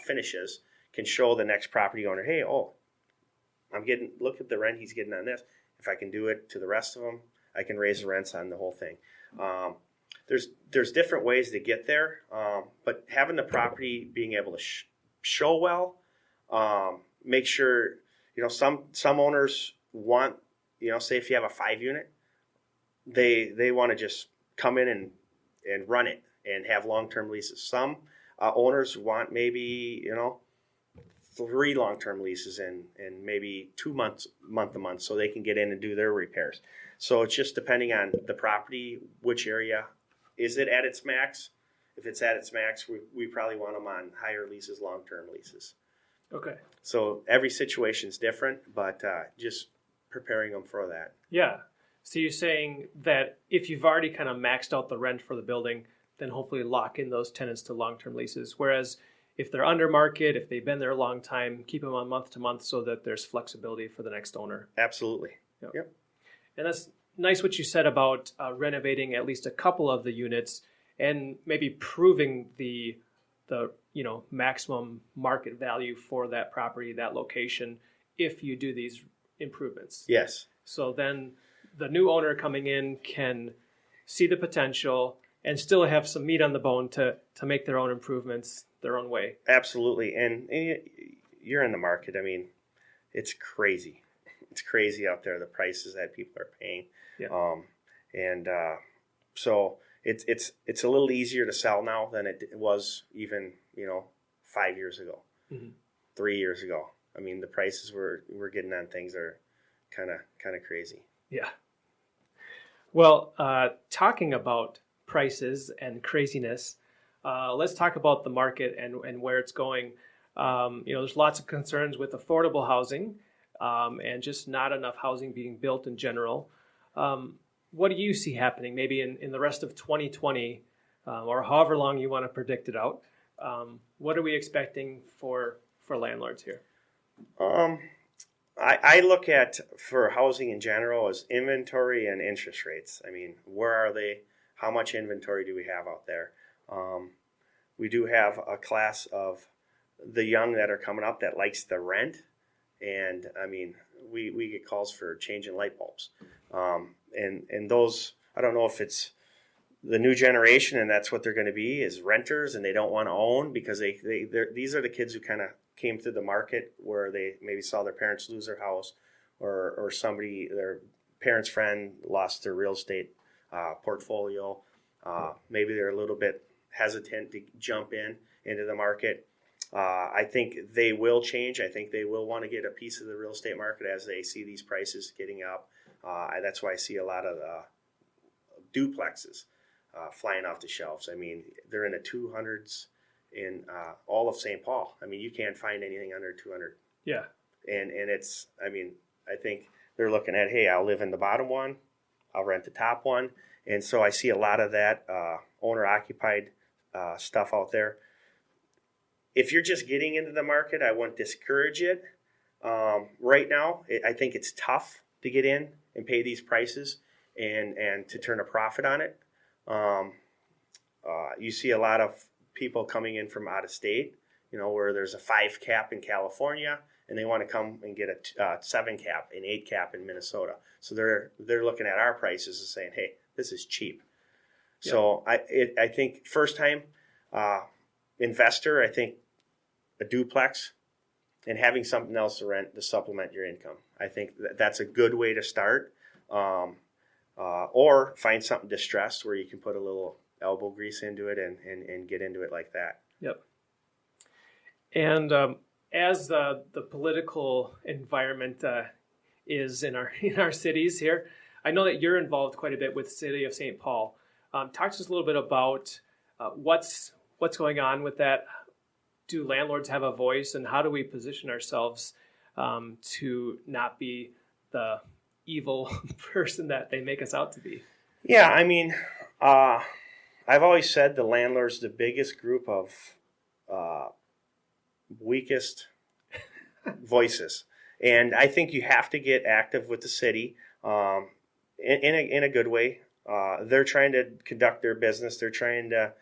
finishes can show the next property owner, hey, look at the rent he's getting on this. If I can do it to the rest of them, I can raise the rents on the whole thing. There's different ways to get there, but having the property being able to show well, make sure, some owners want, say if you have a 5 unit, they want to just come in and run it and have long-term leases. Some owners want maybe, 3 long-term leases and maybe 2 month to month, so they can get in and do their repairs. So it's just depending on the property, which area. Is it at its max? If it's at its max, we probably want them on higher leases, long-term leases. Okay. So every situation's different, but just preparing them for that. Yeah. So you're saying that if you've already kind of maxed out the rent for the building, then hopefully lock in those tenants to long-term leases. Whereas if they're under market, if they've been there a long time, keep them on month to month so that there's flexibility for the next owner. Absolutely. Yep. And that's nice what you said about renovating at least a couple of the units and maybe proving the maximum market value for that property, that location, if you do these improvements. Yes. So then the new owner coming in can see the potential and still have some meat on the bone to make their own improvements their own way. Absolutely. And you're in the market. I mean, it's crazy. It's crazy out there, the prices that people are paying. Yeah. So it's a little easier to sell now than it was even, 5 years ago, 3 years ago. I mean, the prices we're getting on things are kind of crazy. Yeah. Well, talking about prices and craziness, let's talk about the market and where it's going. There's lots of concerns with affordable housing and just not enough housing being built in general. What do you see happening maybe in the rest of 2020 or however long you want to predict it out? What are we expecting for landlords here? I look at, for housing in general, as inventory and interest rates. I mean, where are they? How much inventory do we have out there? We do have a class of the young that are coming up that likes the rent. And, I mean, we get calls for changing light bulbs. And those, I don't know if it's the new generation and that's what they're going to be, is renters, and they don't want to own because these are the kids who kind of came through the market where they maybe saw their parents lose their house, or somebody, their parent's friend lost their real estate portfolio. Maybe they're a little bit hesitant to jump into the market. I think they will change. I think they will want to get a piece of the real estate market as they see these prices getting up. That's why I see a lot of duplexes flying off the shelves. I mean, they're in the 200s in all of St. Paul. I mean, you can't find anything under 200. Yeah. And it's, I mean, I think they're looking at, hey, I'll live in the bottom one, I'll rent the top one. And so I see a lot of that owner-occupied stuff out there. If you're just getting into the market, I wouldn't discourage it. Right now, I think it's tough to get in and pay these prices and to turn a profit on it. You see a lot of people coming in from out of state, where there's a 5 cap in California, and they want to come and get a 7 cap, an 8 cap in Minnesota. So they're looking at our prices and saying, hey, this is cheap. Yeah. So I think first time investor, I think a duplex and having something else to rent to supplement your income. I think that's a good way to start. Or find something distressed where you can put a little elbow grease into it and get into it like that. Yep. And as the political environment is in our cities here, I know that you're involved quite a bit with the city of St. Paul. Talk to us a little bit about what's going on with that. Do landlords have a voice, and how do we position ourselves to not be the evil person that they make us out to be? Yeah, I mean, I've always said the landlord's the biggest group of weakest voices, and I think you have to get active with the city in a good way. They're trying to conduct their business. They're trying to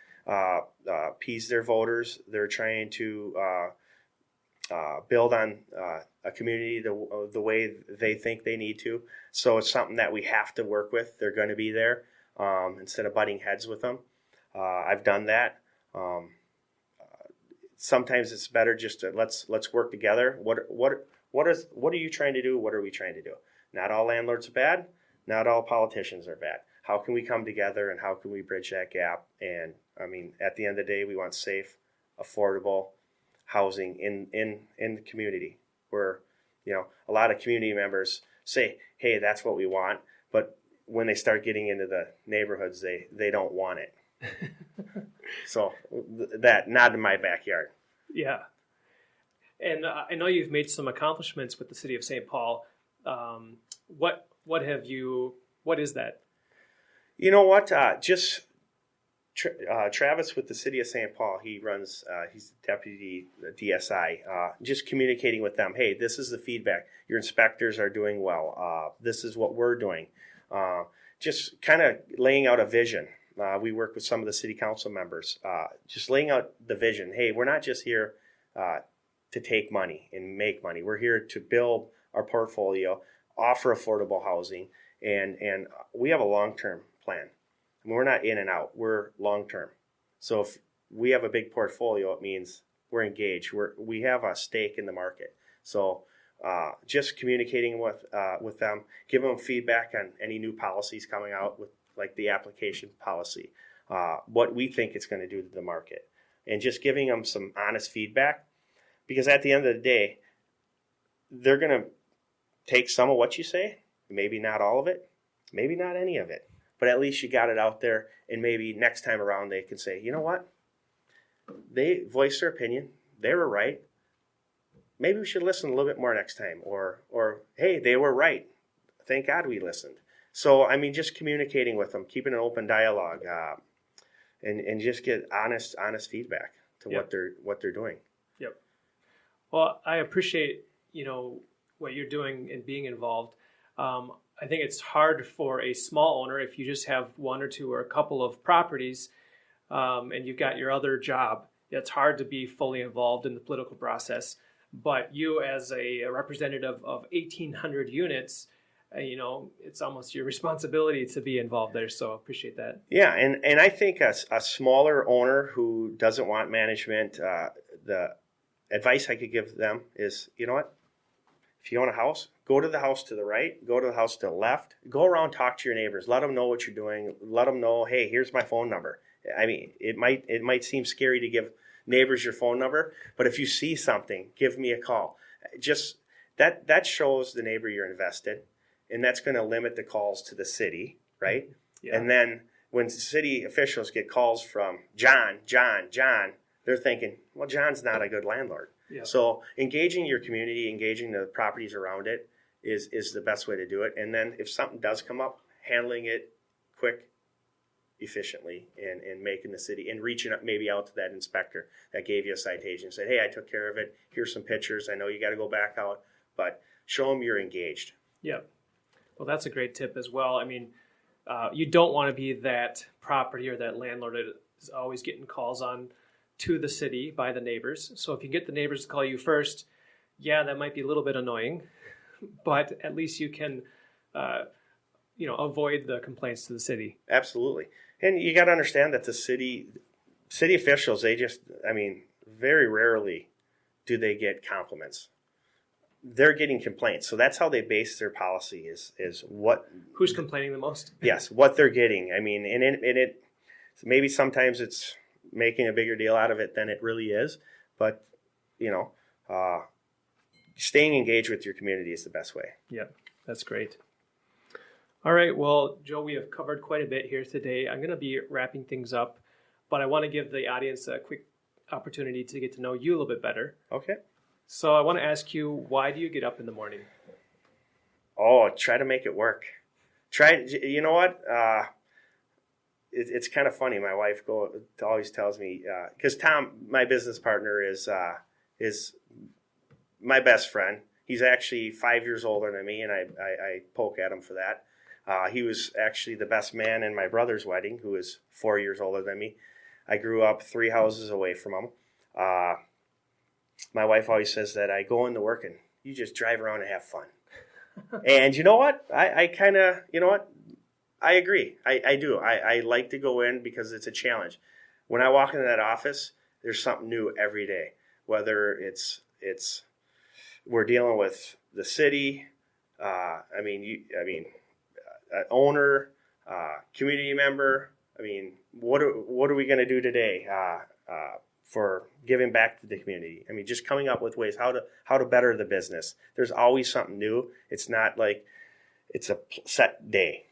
appease their voters. They're trying to build on a community the way they think they need to. So it's something that we have to work with. They're going to be there instead of butting heads with them. I've done that. Sometimes it's better just to let's work together. What are you trying to do? What are we trying to do? Not all landlords are bad. Not all politicians are bad. How can we come together and how can we bridge that gap? And I mean, at the end of the day, we want safe, affordable housing in the community where, a lot of community members say, hey, that's what we want. But when they start getting into the neighborhoods, they don't want it. So that, not in my backyard. Yeah. And I know you've made some accomplishments with the city of St. Paul. What is that? You know what? Travis with the city of St. Paul, he runs, he's the deputy DSI, just communicating with them, hey, this is the feedback. Your inspectors are doing well. This is what we're doing. Just kind of laying out a vision. We work with some of the city council members, just laying out the vision. Hey, we're not just here to take money and make money. We're here to build our portfolio, offer affordable housing, and we have a long-term plan. We're not in and out. We're long-term. So if we have a big portfolio, it means we're engaged. We have a stake in the market. So just communicating with them, giving them feedback on any new policies coming out with like the application policy, what we think it's going to do to the market, and just giving them some honest feedback, because at the end of the day, they're going to take some of what you say, maybe not all of it, maybe not any of it, but at least you got it out there, and maybe next time around they can say, you know what, they voiced their opinion, they were right, maybe we should listen a little bit more next time, or hey, they were right, thank God we listened. So, I mean, just communicating with them, keeping an open dialogue, and just get honest feedback to Yep. what they're doing. Yep. Well, I appreciate, what you're doing and being involved. I think it's hard for a small owner if you just have one or two or a couple of properties, and you've got your other job. It's hard to be fully involved in the political process. But you, as a representative of 1,800 units, it's almost your responsibility to be involved there. So I appreciate that. Yeah, and I think a smaller owner who doesn't want management, the advice I could give them is, you know what? If you own a house, go to the house to the right, go to the house to the left, go around, talk to your neighbors, let them know what you're doing, let them know, hey, here's my phone number. I mean, it might seem scary to give neighbors your phone number, but if you see something, give me a call. Just that shows the neighbor you're invested, and that's going to limit the calls to the city, right? Yeah. And then when city officials get calls from John, they're thinking, well, John's not a good landlord. Yeah. So engaging your community, engaging the properties around it is the best way to do it. And then if something does come up, handling it quick, efficiently, and making the city, and reaching up maybe out to that inspector that gave you a citation, said, hey, I took care of it. Here's some pictures. I know you got to go back out, but show them you're engaged. Yeah. Well, that's a great tip as well. I mean, you don't want to be that property or that landlord that is always getting calls on to the city by the neighbors. So if you get the neighbors to call you first, yeah, that might be a little bit annoying, but at least you can, avoid the complaints to the city. Absolutely. And you got to understand that the city officials, very rarely do they get compliments. They're getting complaints. So that's how they base their policy is what. Who's complaining the most? Yes, what they're getting. I mean, and it maybe sometimes it's making a bigger deal out of it than it really is. But, staying engaged with your community is the best way. Yeah, that's great. All right. Well, Joe, we have covered quite a bit here today. I'm going to be wrapping things up, but I want to give the audience a quick opportunity to get to know you a little bit better. Okay. So I want to ask you, why do you get up in the morning? Oh, try to make it work. You know what? It's kind of funny. My wife always tells me, because Tom, my business partner, is my best friend. He's actually 5 years older than me, and I poke at him for that. He was actually the best man in my brother's wedding, who is 4 years older than me. I grew up 3 houses away from him. My wife always says that I go into work and you just drive around and have fun. And you know what? I kind of, I agree. I do. I like to go in because it's a challenge. When I walk into that office, there's something new every day. Whether it's we're dealing with the city, owner, community member. I mean, what are we going to do today for giving back to the community? I mean, just coming up with ways how to better the business. There's always something new. It's not like it's a set day.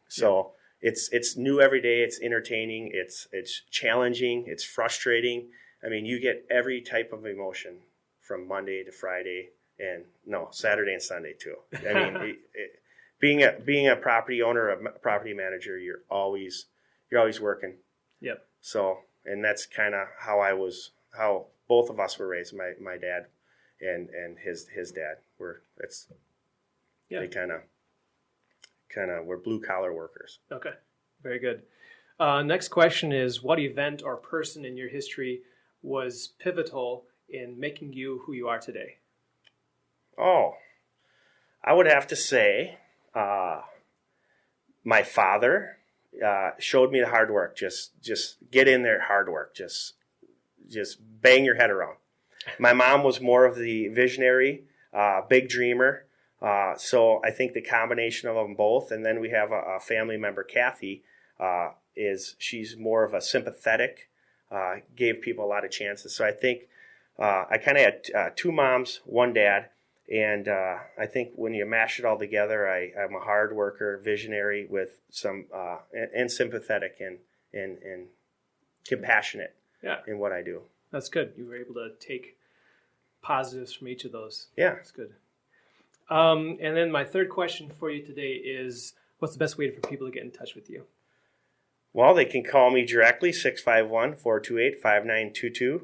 So it's new every day. It's entertaining. It's challenging. It's frustrating. I mean, you get every type of emotion from Monday to Friday, and Saturday and Sunday too. I mean, being a property owner, a property manager, you're always working. Yep. So, and that's kind of how both of us were raised. My dad and his dad they kind of were blue collar workers. Okay, very good. Next question is, what event or person in your history was pivotal in making you who you are today? Oh, I would have to say my father showed me the hard work. Just get in there, hard work. Just bang your head around. My mom was more of the visionary, big dreamer. So I think the combination of them both, and then we have a family member, Kathy, she's more of a sympathetic, gave people a lot of chances. So I think I kind of had 2 moms, 1 dad, and I think when you mash it all together, I'm a hard worker, visionary with some and sympathetic and compassionate in what I do. That's good. You were able to take positives from each of those. Yeah, that's good. And then my third question for you today is, what's the best way for people to get in touch with you? Well, they can call me directly, 651-428-5922,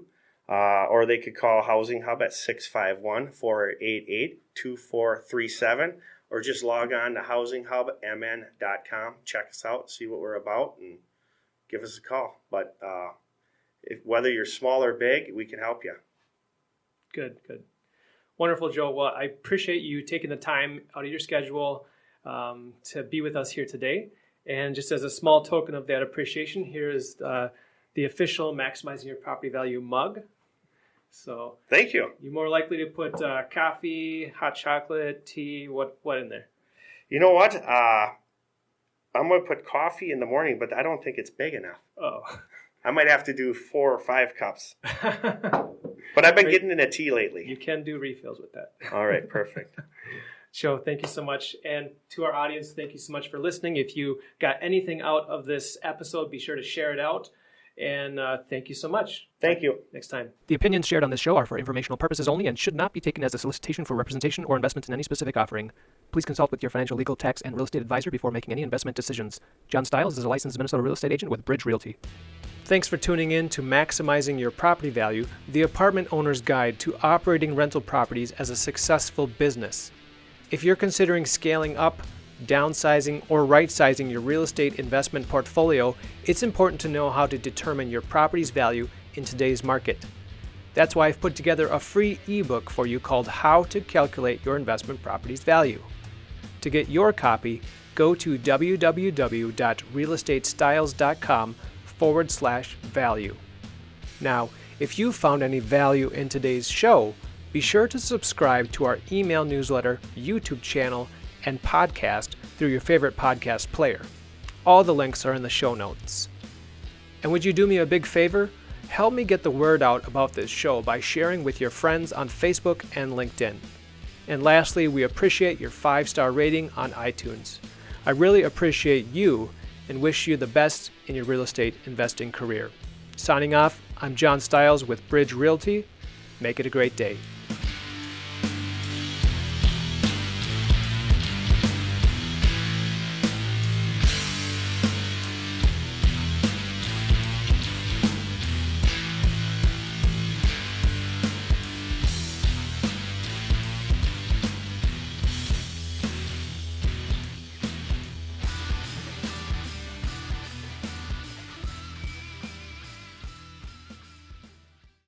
or they could call Housing Hub at 651-488-2437, or just log on to housinghubmn.com, check us out, see what we're about, and give us a call. But whether you're small or big, we can help you. Good. Wonderful, Joe. Well, I appreciate you taking the time out of your schedule to be with us here today. And just as a small token of that appreciation, here is the official Maximizing Your Property Value mug. So thank you. you're more likely to put coffee, hot chocolate, tea, what in there? You know what? I'm going to put coffee in the morning, but I don't think it's big enough. Oh. I might have to do 4 or 5 cups. But I've been getting into tea lately. You can do refills with that. All right, perfect. Joe, thank you so much. And to our audience, thank you so much for listening. If you got anything out of this episode, be sure to share it out. And thank you so much. Thank you. Next time. The opinions shared on this show are for informational purposes only and should not be taken as a solicitation for representation or investment in any specific offering. Please consult with your financial, legal, tax, and real estate advisor before making any investment decisions. John Stiles is a licensed Minnesota real estate agent with Bridge Realty. Thanks for tuning in to Maximizing Your Property Value, the apartment owner's guide to operating rental properties as a successful business. If you're considering scaling up, downsizing, or right-sizing your real estate investment portfolio, it's important to know how to determine your property's value in today's market. That's why I've put together a free ebook for you called How to Calculate Your Investment Property's Value. To get your copy, go to www.realestatestyles.com/value. Now, if you found any value in today's show, be sure to subscribe to our email newsletter, YouTube channel, and podcast through your favorite podcast player. All the links are in the show notes. And would you do me a big favor? Help me get the word out about this show by sharing with your friends on Facebook and LinkedIn. And lastly, we appreciate your 5-star rating on iTunes. I really appreciate you and wish you the best in your real estate investing career. Signing off, I'm John Stiles with Bridge Realty. Make it a great day.